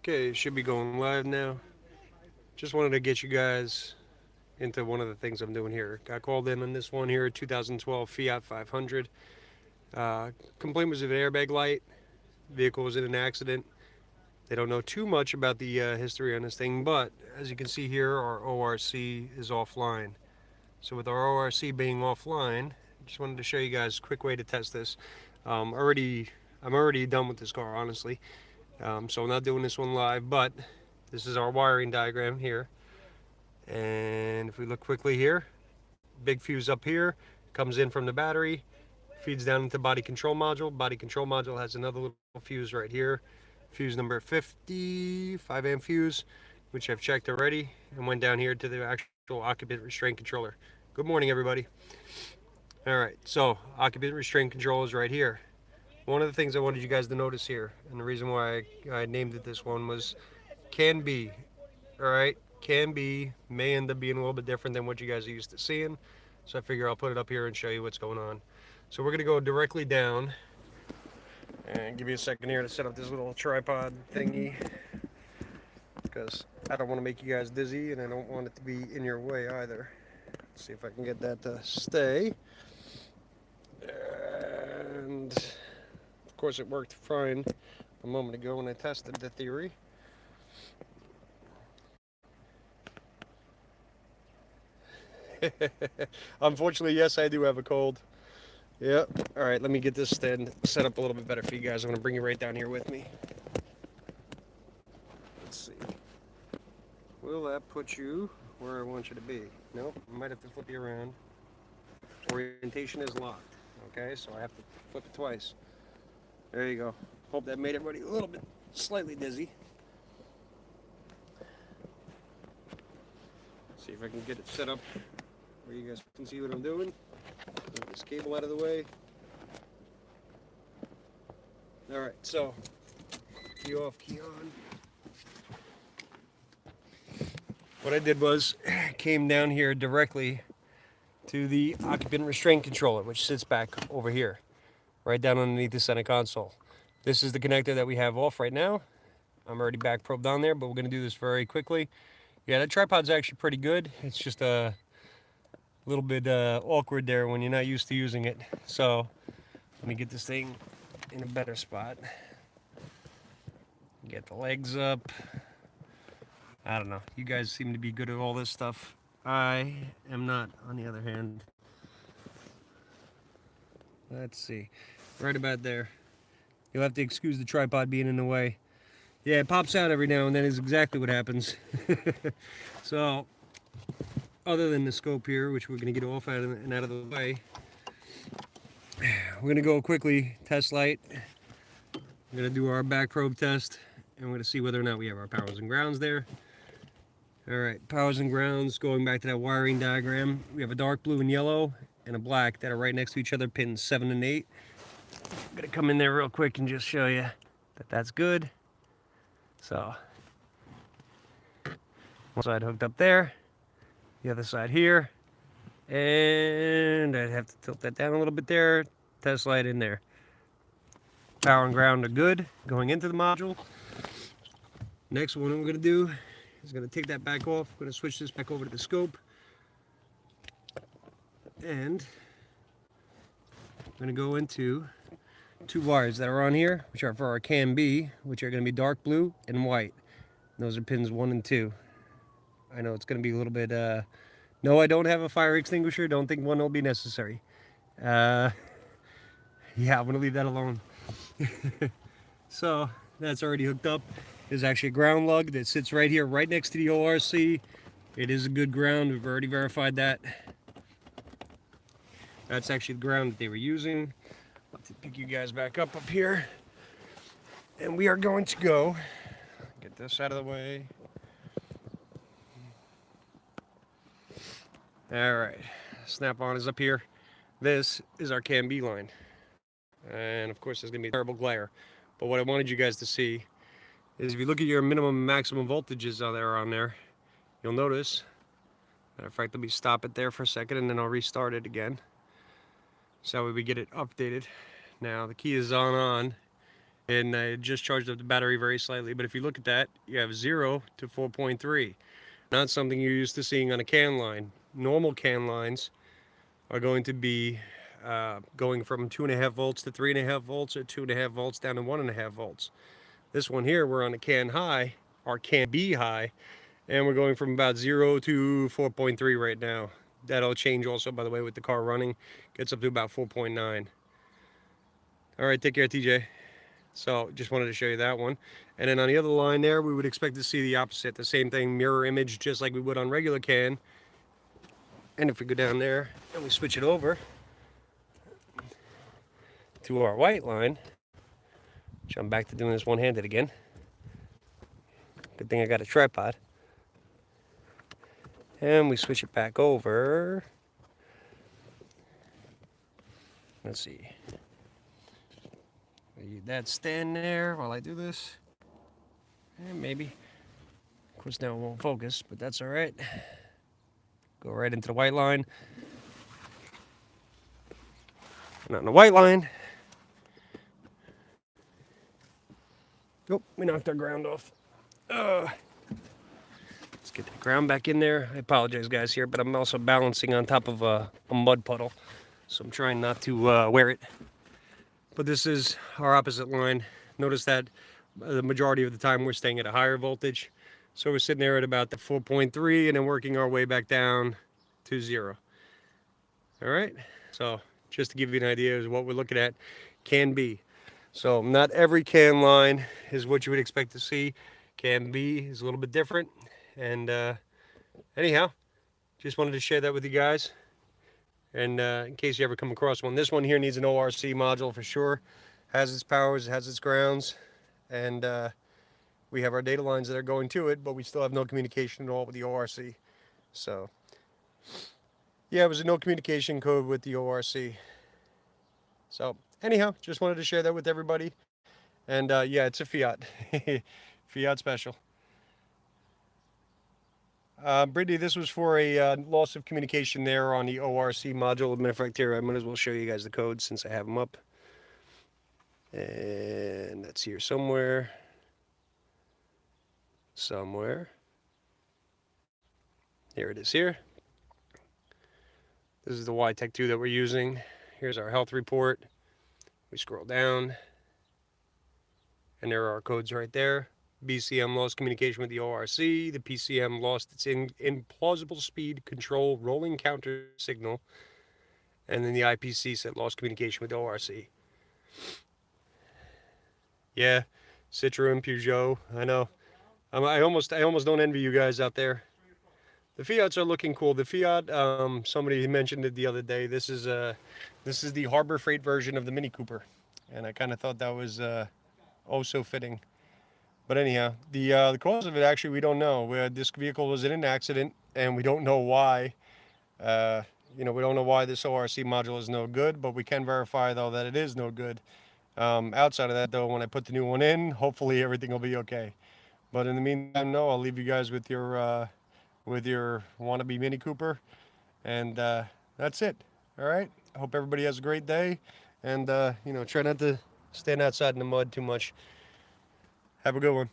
Okay, should be going live now. Just wanted to get you guys into one of the things I'm doing here. Got called in on this one here, 2012 Fiat 500. Complaint was of an airbag light. Vehicle was in an accident. They don't know too much about the history on this thing, but as you can see here, our ORC is offline. So with our ORC being offline, I just wanted to show you guys a quick way to test this. I'm already done with this car, honestly. So I'm not doing this one live, but this is our wiring diagram here. And if we look quickly here, big fuse up here, comes in from the battery, feeds down into body control module. Body control module has another little fuse right here, fuse number 50, 5 amp fuse, which I've checked already, and went down here to the actual occupant restraint controller. Good morning, everybody. All right, so occupant restraint control is right here. One of the things I wanted you guys to notice here, and the reason why I named it this one was can be, all right? Can be, may end up being a little bit different than what you guys are used to seeing. So I figure I'll put it up here and show you what's going on. So we're gonna go directly down and give you a second here to set up this little tripod thingy because I don't want to make you guys dizzy and I don't want it to be in your way either. Let's see if I can get that to stay. And of course it worked fine a moment ago when I tested the theory. Unfortunately, yes, I do have a cold. Yep. All right, let me get this stand set up a little bit better for you guys. I'm going to bring you right down here with me. Let's see. Will that put you where I want you to be? Nope. I might have to flip you around. Orientation is locked. Okay, so I have to flip it twice. There you go. Hope that made everybody a little bit slightly dizzy. See if I can get it set up where you guys can see what I'm doing. Move this cable out of the way. All right, so key off, key on. What I did was came down here directly to the occupant restraint controller, which sits back over here, right down underneath the center console. This is the connector that we have off right now. I'm already back probed on there, but we're gonna do this very quickly. Yeah, that tripod's actually pretty good. It's just a little bit awkward there when you're not used to using it. So let me get this thing in a better spot. Get the legs up. I don't know. You guys seem to be good at all this stuff. I am not, on the other hand. Let's see. Right about there. You'll have to excuse the tripod being in the way. Yeah, it pops out every now and then is exactly what happens. So, other than the scope here, which we're going to get off out and out of the way, we're going to go quickly, test light. We're going to do our back probe test, and we're going to see whether or not we have our powers and grounds there. All right, powers and grounds, going back to that wiring diagram, we have a dark blue and yellow and a black that are right next to each other, pins 7 and 8. I'm going to come in there real quick and just show you that that's good. So, one side hooked up there, the other side here, and I'd have to tilt that down a little bit there, test light in there. Power and ground are good going into the module. Next one I'm going to do is going to take that back off. I'm going to switch this back over to the scope. And I'm going to go into 2 wires that are on here, which are for our CAN B, which are going to be dark blue and white. And those are pins 1 and 2. I know it's going to be a little bit, no, I don't have a fire extinguisher. Don't think one will be necessary. Yeah, I'm going to leave that alone. So that's already hooked up. There's actually a ground lug that sits right here, right next to the ORC. It is a good ground. We've already verified that. That's actually the ground that they were using. I'll have to pick you guys back up here. And we are going to go, get this out of the way. All right, snap-on is up here. This is our CAN B line. And of course there's gonna be a terrible glare. But what I wanted you guys to see is if you look at your minimum and maximum voltages that are on there, you'll notice, matter of fact, let me stop it there for a second and then I'll restart it again. So that way we get it updated. Now the key is on, and I just charged up the battery very slightly. But if you look at that, you have 0 to 4.3. Not something you're used to seeing on a can line. Normal can lines are going to be going from 2.5 volts to 3.5 volts, or 2.5 volts down to 1.5 volts. This one here, we're on a can high, or can B high, and we're going from about 0 to 4.3 right now. That'll change also, by the way, with the car running. Gets up to about 4.9. All right, take care, TJ. So just wanted to show you that one. And then on the other line there, we would expect to see the opposite. The same thing, mirror image, just like we would on regular can. And if we go down there and we switch it over to our white line, which I'm back to doing this one-handed again. Good thing I got a tripod. And we switch it back over. Let's see. Leave that stand there while I do this. And maybe. Of course, now it won't focus, but that's all right. Go right into the white line. And on the white line. Oh, we knocked our ground off. Let's get the ground back in there. I apologize, guys, here, but I'm also balancing on top of a mud puddle, so I'm trying not to wear it. But this is our opposite line. Notice that the majority of the time we're staying at a higher voltage. So we're sitting there at about the 4.3 and then working our way back down to 0. All right, so just to give you an idea of what we're looking at can be. So not every can line is what you would expect to see. Can B is a little bit different. And anyhow, just wanted to share that with you guys. And in case you ever come across one. This one here needs an ORC module for sure. Has its powers, has its grounds. And we have our data lines that are going to it, but we still have no communication at all with the ORC. So yeah, it was a no communication code with the ORC. So anyhow, just wanted to share that with everybody. And yeah, it's a Fiat. Fiat special. Brittany, this was for a loss of communication there on the ORC module. As a matter of fact, here, I might as well show you guys the codes since I have them up. And that's here somewhere. Somewhere. Here it is here. This is the YTech 2 that we're using. Here's our health report. We scroll down. And there are our codes right there. BCM lost communication with the ORC. The PCM lost its implausible speed control rolling counter signal. And then the IPC said lost communication with the ORC. Yeah, Citroen, Peugeot, I know. I almost don't envy you guys out there. The Fiats are looking cool. The Fiat, somebody mentioned it the other day. This is the Harbor Freight version of the Mini Cooper, and I kind of thought that was oh so fitting. But anyhow, the cause of it, actually, we don't know. This vehicle was in an accident, and we don't know why. You know, we don't know why this ORC module is no good, but we can verify, though, that it is no good. Outside of that, though, when I put the new one in, hopefully everything will be okay. But in the meantime, no, I'll leave you guys with your wannabe Mini Cooper. And that's it. All right? I hope everybody has a great day. And, you know, try not to stand outside in the mud too much. Have a good one.